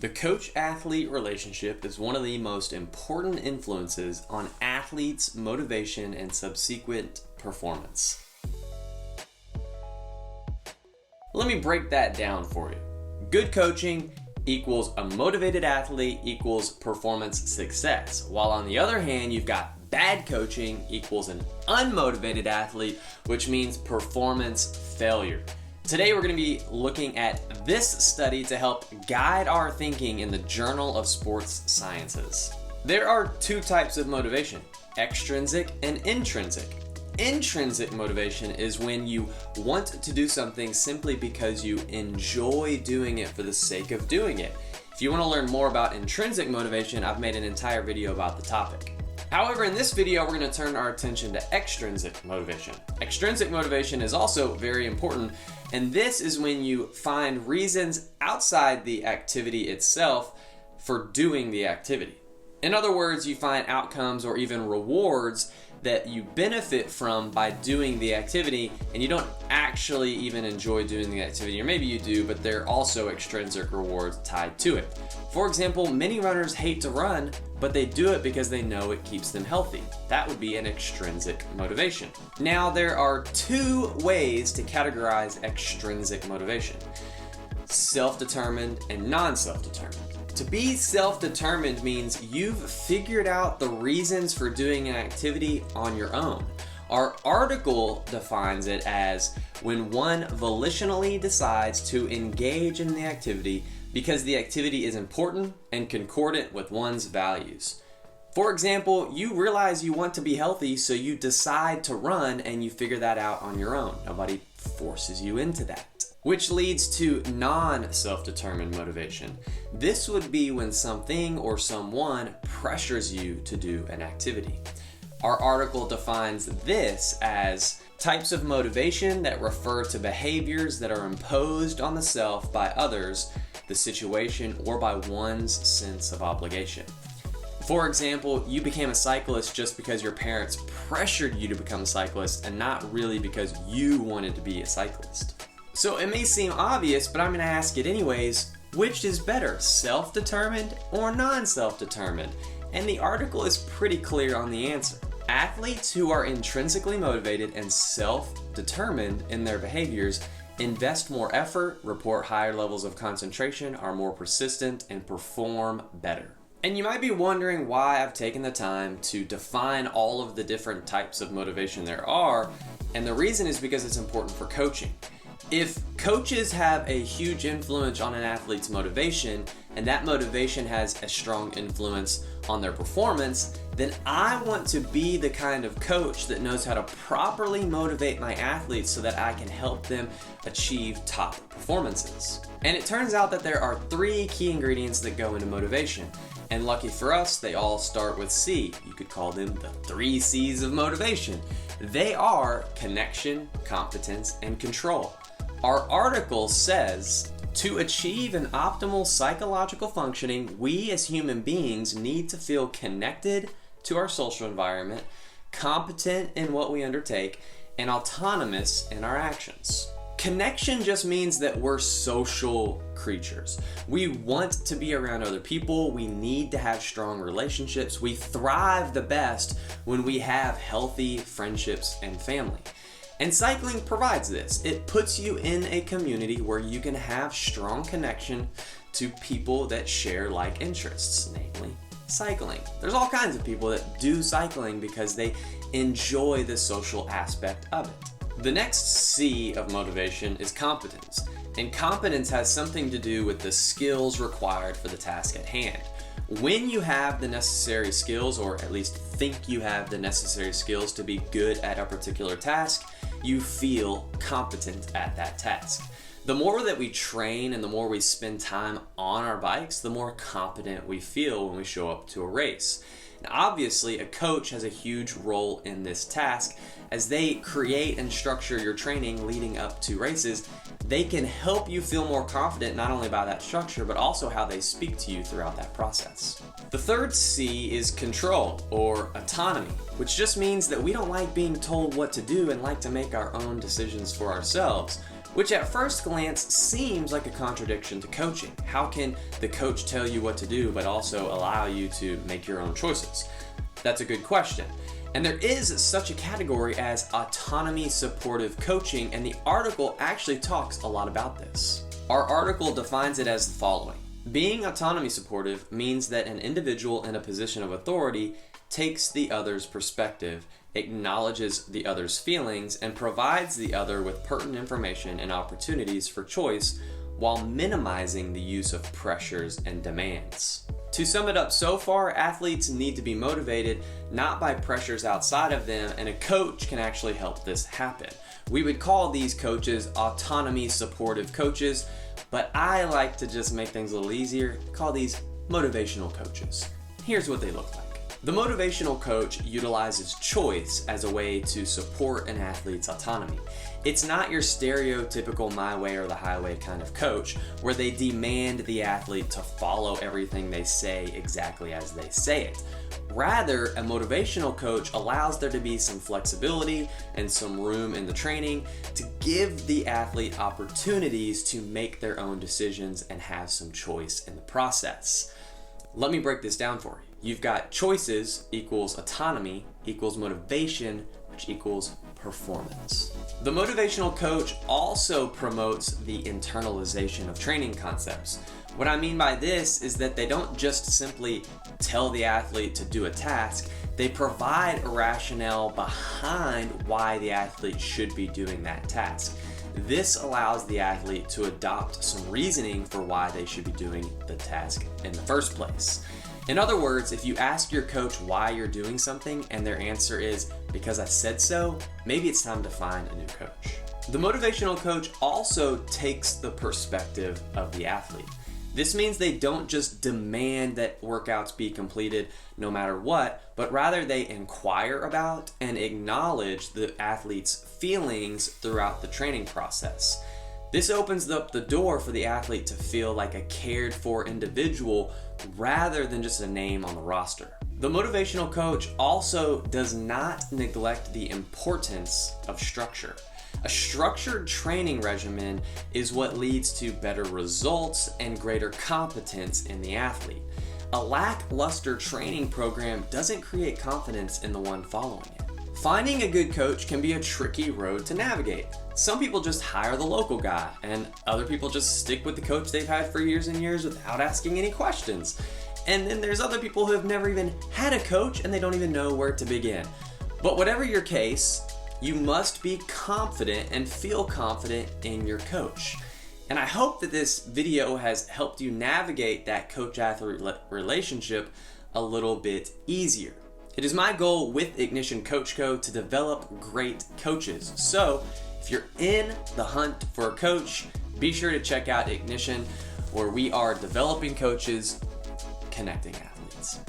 The coach-athlete relationship is one of the most important influences on athletes' motivation and subsequent performance. Let me break that down for you. Good coaching equals a motivated athlete equals performance success, while on the other hand, you've got bad coaching equals an unmotivated athlete, which means performance failure. Today we're going to be looking at this study to help guide our thinking in the Journal of Sports Sciences. There are two types of motivation, extrinsic and intrinsic. Intrinsic motivation is when you want to do something simply because you enjoy doing it for the sake of doing it. If you want to learn more about intrinsic motivation, I've made an entire video about the topic. However, in this video, we're going to turn our attention to extrinsic motivation. Extrinsic motivation is also very important, and this is when you find reasons outside the activity itself for doing the activity. In other words, you find outcomes or even rewards that you benefit from by doing the activity, and you don't actually even enjoy doing the activity, or maybe you do, but there are also extrinsic rewards tied to it. For example, many runners hate to run, but they do it because they know it keeps them healthy. That would be an extrinsic motivation. Now, there are two ways to categorize extrinsic motivation: self-determined and non-self-determined. To be self-determined means you've figured out the reasons for doing an activity on your own. Our article defines it as when one volitionally decides to engage in the activity because the activity is important and concordant with one's values. For example, you realize you want to be healthy, so you decide to run and you figure that out on your own. Nobody forces you into that. Which leads to non-self-determined motivation. This would be when something or someone pressures you to do an activity. Our article defines this as types of motivation that refer to behaviors that are imposed on the self by others, the situation, or by one's sense of obligation. For example, you became a cyclist just because your parents pressured you to become a cyclist and not really because you wanted to be a cyclist. So it may seem obvious, but I'm going to ask it anyways. Which is better, self-determined or non-self-determined? And the article is pretty clear on the answer. Athletes who are intrinsically motivated and self-determined in their behaviors invest more effort, report higher levels of concentration, are more persistent, and perform better. And you might be wondering why I've taken the time to define all of the different types of motivation there are, and the reason is because it's important for coaching. If coaches have a huge influence on an athlete's motivation, and that motivation has a strong influence on their performance, then I want to be the kind of coach that knows how to properly motivate my athletes so that I can help them achieve top performances. And it turns out that there are three key ingredients that go into motivation. And lucky for us, they all start with C. You could call them the 3 C's of motivation. They are connection, competence, and control. Our article says, to achieve an optimal psychological functioning, we as human beings need to feel connected to our social environment, competent in what we undertake, and autonomous in our actions. Connection just means that we're social creatures. We want to be around other people. We need to have strong relationships. We thrive the best when we have healthy friendships and family. And cycling provides this. It puts you in a community where you can have strong connection to people that share like interests, namely cycling. There's all kinds of people that do cycling because they enjoy the social aspect of it. The next C of motivation is competence. And competence has something to do with the skills required for the task at hand. When you have the necessary skills, or at least think you have the necessary skills to be good at a particular task, you feel competent at that task. The more that we train and the more we spend time on our bikes, the more competent we feel when we show up to a race. And obviously, a coach has a huge role in this task. As they create and structure your training leading up to races, they can help you feel more confident not only by that structure, but also how they speak to you throughout that process. The third C is control, or autonomy, which just means that we don't like being told what to do and like to make our own decisions for ourselves. which at first glance seems like a contradiction to coaching. How can the coach tell you what to do but also allow you to make your own choices? That's a good question. And there is such a category as autonomy supportive coaching, and the article actually talks a lot about this. Our article defines it as the following. Being autonomy supportive means that an individual in a position of authority takes the other's perspective, acknowledges the other's feelings, and provides the other with pertinent information and opportunities for choice while minimizing the use of pressures and demands. To sum it up so far, athletes need to be motivated not by pressures outside of them, and a coach can actually help this happen. We would call these coaches autonomy supportive coaches, but I like to just make things a little easier, call these motivational coaches. Here's what they look like. The motivational coach utilizes choice as a way to support an athlete's autonomy. It's not your stereotypical my way or the highway kind of coach where they demand the athlete to follow everything they say exactly as they say it. Rather, a motivational coach allows there to be some flexibility and some room in the training to give the athlete opportunities to make their own decisions and have some choice in the process. Let me break this down for you. You've got choices equals autonomy equals motivation, which equals performance. The motivational coach also promotes the internalization of training concepts. What I mean by this is that they don't just simply tell the athlete to do a task, they provide a rationale behind why the athlete should be doing that task. This allows the athlete to adopt some reasoning for why they should be doing the task in the first place. In other words, if you ask your coach why you're doing something and their answer is because I said so, maybe it's time to find a new coach. The motivational coach also takes the perspective of the athlete. This means they don't just demand that workouts be completed no matter what, but rather they inquire about and acknowledge the athlete's feelings throughout the training process. This opens up the door for the athlete to feel like a cared for individual rather than just a name on the roster. The motivational coach also does not neglect the importance of structure. A structured training regimen is what leads to better results and greater competence in the athlete. A lackluster training program doesn't create confidence in the one following it. Finding a good coach can be a tricky road to navigate. Some people just hire the local guy, and other people just stick with the coach they've had for years and years without asking any questions. And then there's other people who have never even had a coach and they don't even know where to begin. But whatever your case, you must be confident and feel confident in your coach. And I hope that this video has helped you navigate that coach-athlete relationship a little bit easier. It is my goal with Ignition Coach Co to develop great coaches. So if you're in the hunt for a coach, be sure to check out Ignition, where we are developing coaches, connecting athletes.